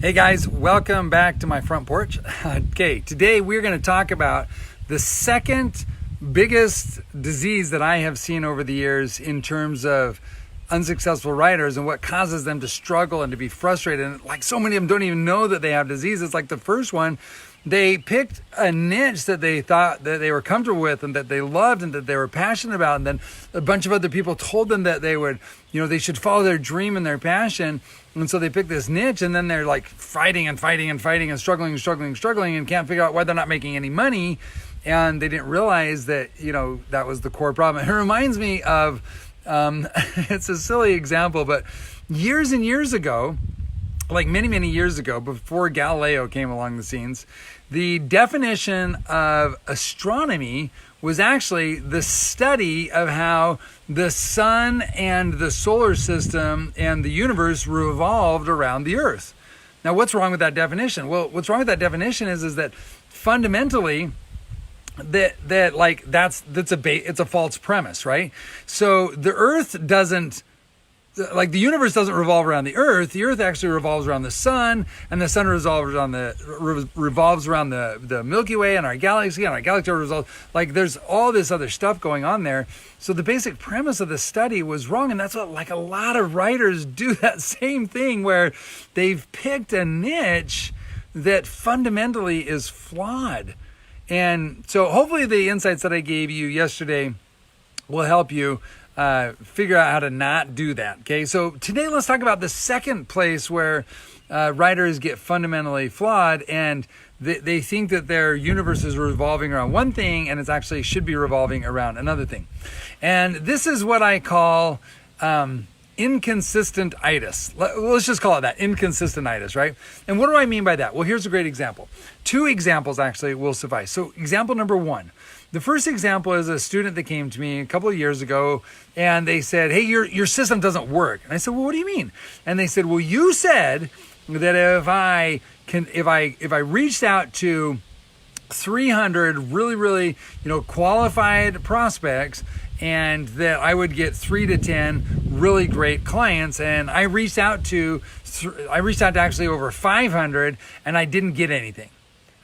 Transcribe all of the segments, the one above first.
Hey guys, welcome back to my front porch. Okay, today we're going to talk about the second biggest disease that I have seen over the years in terms of unsuccessful writers and what causes them to struggle and to be frustrated. And like so many of them don't even know that they have diseases. Like the first one, they picked a niche that they thought that they were comfortable with and that they loved and that they were passionate about. And then a bunch of other people told them that they would, they should follow their dream and their passion. And so they picked this niche, and then they're like fighting and struggling and can't figure out why they're not making any money. And they didn't realize that, that was the core problem. It reminds me of, it's a silly example, but years and years ago, like many years ago, before Galileo came along the scenes, the definition of astronomy was actually the study of how the sun and the solar system and the universe revolved around the earth. Now, what's wrong with that definition? Well, what's wrong with that definition is that fundamentally it's a false premise, right? So the earth doesn't, like the universe doesn't revolve around the earth actually revolves around the sun, and the sun revolves around the Milky Way and our galaxy, and our galaxy revolves, like there's all this other stuff going on there. So the basic premise of the study was wrong, and that's what like a lot of writers do, that same thing where they've picked a niche that fundamentally is flawed. And so hopefully the insights that I gave you yesterday will help you figure out how to not do that. Okay, so today let's talk about the second place where writers get fundamentally flawed, and they think that their universe is revolving around one thing, and it actually should be revolving around another thing. And this is what I call inconsistent-itis. Let's just call it that, inconsistent-itis, right? And what do I mean by that? Well, here's a great example. Two examples actually will suffice. So example number one. The first example is a student that came to me a couple of years ago, and they said, "Hey, your system doesn't work." And I said, "Well, what do you mean?" And they said, "Well, you said that if I reached out to 300 really qualified prospects, and that I would get 3 to 10 really great clients, and I reached out to actually over 500, and I didn't get anything."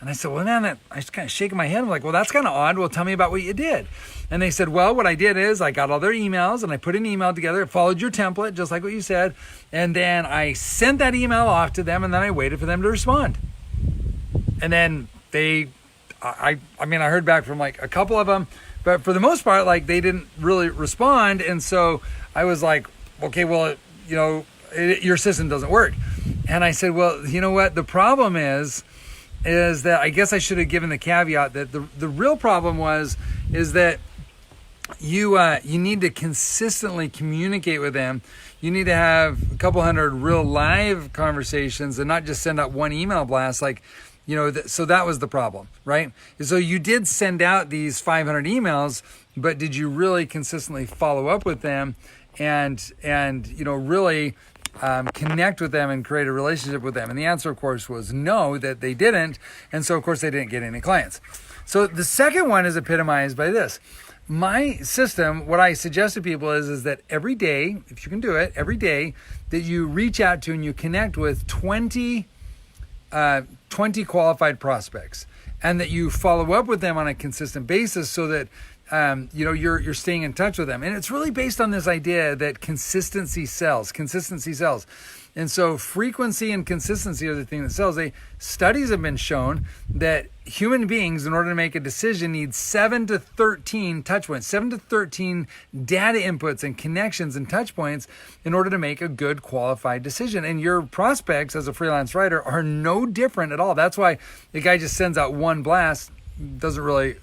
And I said, "Well, man, I was kind of shaking my head. I'm like, well, that's kind of odd. Well, tell me about what you did." And they said, "Well, what I did is I got all their emails and I put an email together. It followed your template, just like what you said. And then I sent that email off to them, and then I waited for them to respond." And then I heard back from like a couple of them, but for the most part, like they didn't really respond. And so I was like, okay, well, your system doesn't work. And I said, well, you know what? The problem is that I guess I should have given the caveat that the real problem is that you need to consistently communicate with them. You need to have a couple hundred real live conversations and not just send out one email blast. So that was the problem, right? So you did send out these 500 emails, but did you really consistently follow up with them and really connect with them and create a relationship with them? And the answer, of course, was no, that they didn't. And so, of course, they didn't get any clients. So the second one is epitomized by this. My system, what I suggest to people is that every day, if you can do it, every day that you reach out to and you connect with 20 qualified prospects, and that you follow up with them on a consistent basis so that you're staying in touch with them. And it's really based on this idea that consistency sells. And so frequency and consistency are the thing that sells. Studies have been shown that human beings, in order to make a decision, need 7 to 13 touch points, 7 to 13 data inputs and connections and touch points in order to make a good qualified decision. And your prospects as a freelance writer are no different at all. That's why the guy just sends out one blast. Doesn't really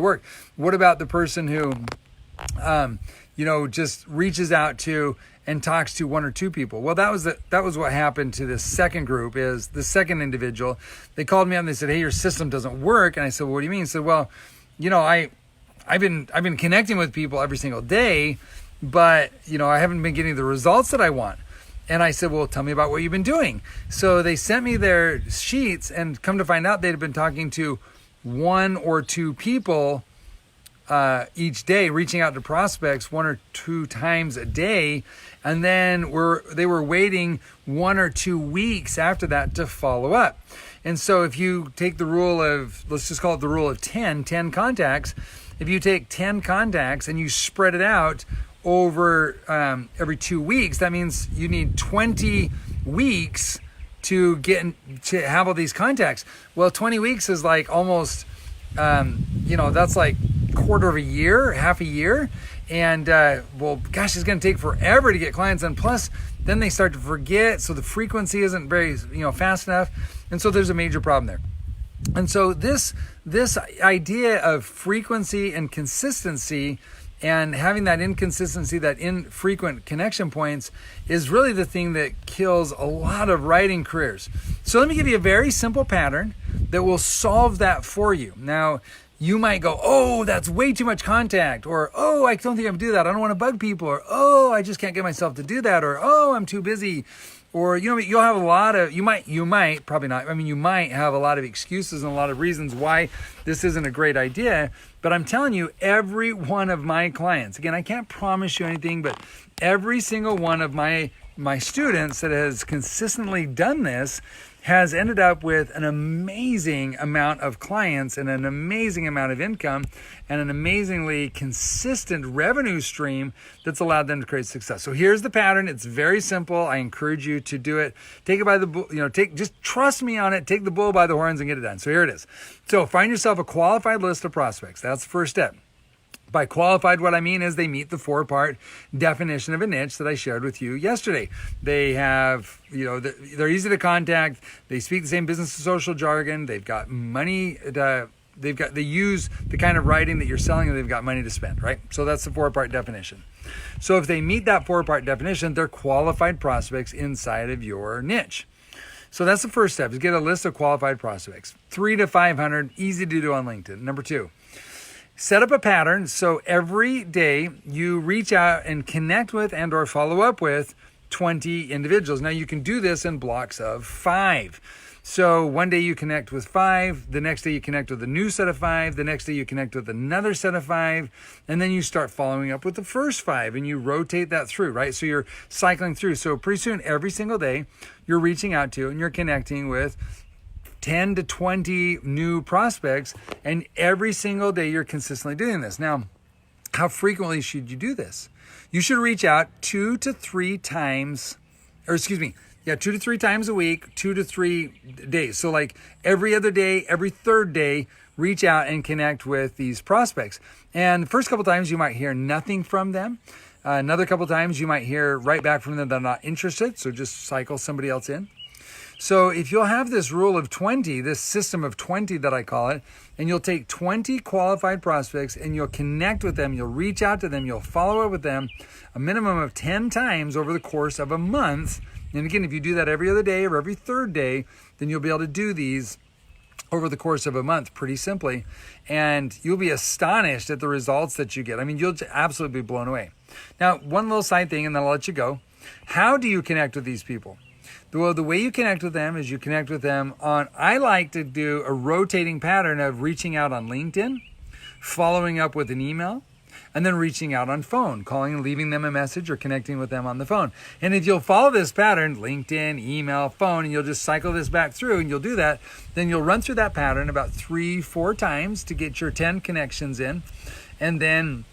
work. What about the person who just reaches out to and talks to 1 or 2 people? Well, that was what happened to this second group. Is the second individual, they called me up and they said, "Hey, your system doesn't work." And I said, "Well, what do you mean?" He said, "Well, I've been connecting with people every single day, but I haven't been getting the results that I want." And I said, "Well, tell me about what you've been doing." So they sent me their sheets, and come to find out they'd been talking to 1 or 2 people each day, reaching out to prospects 1 or 2 times a day. And then they were waiting 1 or 2 weeks after that to follow up. And so if you take the rule of, let's just call it the rule of 10 contacts, if you take 10 contacts and you spread it out over every 2 weeks, that means you need 20 weeks to have all these contacts. Well, 20 weeks is like almost, that's like quarter of a year, half a year. And gosh, it's going to take forever to get clients. And plus, then they start to forget. So the frequency isn't very, fast enough. And so there's a major problem there. And so this idea of frequency and consistency and having that inconsistency, that infrequent connection points, is really the thing that kills a lot of writing careers. So let me give you a very simple pattern that will solve that for you. Now, you might go, oh, that's way too much contact, or, oh, I don't think I can do that. I don't want to bug people, or, oh, I just can't get myself to do that, or, oh, I'm too busy. Or, you'll have a lot of, you might, probably not. I mean, you might have a lot of excuses and a lot of reasons why this isn't a great idea. But I'm telling you, every one of my clients, again, I can't promise you anything, but every single one of my students that has consistently done this has ended up with an amazing amount of clients and an amazing amount of income and an amazingly consistent revenue stream that's allowed them to create success. So here's the pattern. It's very simple. I encourage you to do it. Take it by the bull, just trust me on it. Take the bull by the horns and get it done. So here it is. So find yourself a qualified list of prospects. That's the first step. By qualified, what I mean is they meet the 4-part definition of a niche that I shared with you yesterday. They have, they're easy to contact. They speak the same business and social jargon. They've got money. They use the kind of writing that you're selling, and they've got money to spend, right? So that's the 4-part definition. So if they meet that 4-part definition, they're qualified prospects inside of your niche. So that's the first step, is get a list of qualified prospects. 300 to 500, easy to do on LinkedIn. Number 2. Set up a pattern so every day you reach out and connect with and or follow up with 20 individuals. Now you can do this in blocks of 5. So one day you connect with 5, the next day you connect with a new set of 5, the next day you connect with another set of 5, and then you start following up with the first 5 and you rotate that through, right? So you're cycling through. So pretty soon every single day you're reaching out to and you're connecting with 10 to 20 new prospects, and every single day you're consistently doing this. Now, how frequently should you do this? You should reach out 2 to 3 times a week, 2 to 3 days. So like every other day, every third day, reach out and connect with these prospects. And the first couple times you might hear nothing from them. Another couple times you might hear right back from them that they're not interested. So just cycle somebody else in. So if you'll have this rule of 20, this system of 20 that I call it, and you'll take 20 qualified prospects and you'll connect with them, you'll reach out to them, you'll follow up with them a minimum of 10 times over the course of a month. And again, if you do that every other day or every third day, then you'll be able to do these over the course of a month pretty simply. And you'll be astonished at the results that you get. I mean, you'll absolutely be blown away. Now, one little side thing, and then I'll let you go. How do you connect with these people? Well, the way you connect with them is you connect with them I like to do a rotating pattern of reaching out on LinkedIn, following up with an email, and then reaching out on phone, calling and leaving them a message or connecting with them on the phone. And if you'll follow this pattern, LinkedIn, email, phone, and you'll just cycle this back through and you'll do that, then you'll run through that pattern about 3-4 times to get your 10 connections in. And then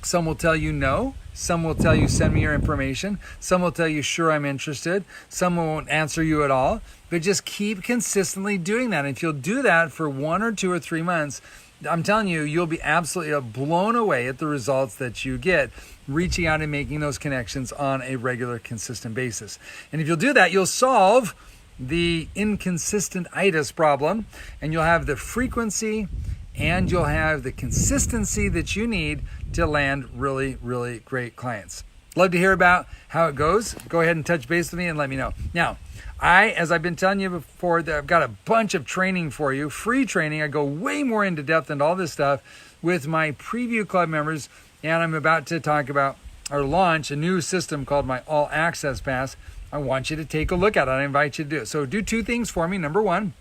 some will tell you no. Some will tell you, send me your information. Some will tell you, sure, I'm interested. Some won't answer you at all. But just keep consistently doing that. And if you'll do that for 1 or 2 or 3 months, I'm telling you, you'll be absolutely blown away at the results that you get reaching out and making those connections on a regular, consistent basis. And if you'll do that, you'll solve the inconsistent-itis problem, and you'll have the frequency and you'll have the consistency that you need to land really, really great clients. Love to hear about how it goes. Go ahead and touch base with me and let me know. Now, as I've been telling you before, that I've got a bunch of training for you, free training. I go way more into depth into all this stuff with my preview club members, and I'm about to talk about or launch a new system called my All Access Pass. I want you to take a look at it. I invite you to do it. So do 2 things for me. Number 1,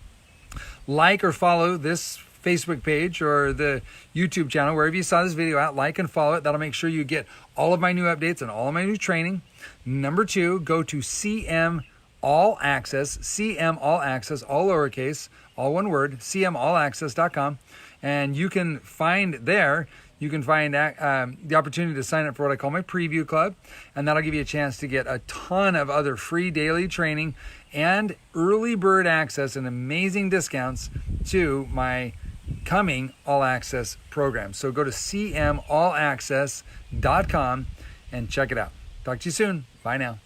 like or follow this Facebook page or the YouTube channel, wherever you saw this video at, like and follow it. That'll make sure you get all of my new updates and all of my new training. Number 2, go to CM All Access, CM All Access, all lowercase, all one word, cmallaccess.com. And you can find there, you can find the opportunity to sign up for what I call my preview club. And that'll give you a chance to get a ton of other free daily training and early bird access and amazing discounts to my coming All Access program. So go to cmallaccess.com and check it out. Talk to you soon. Bye now.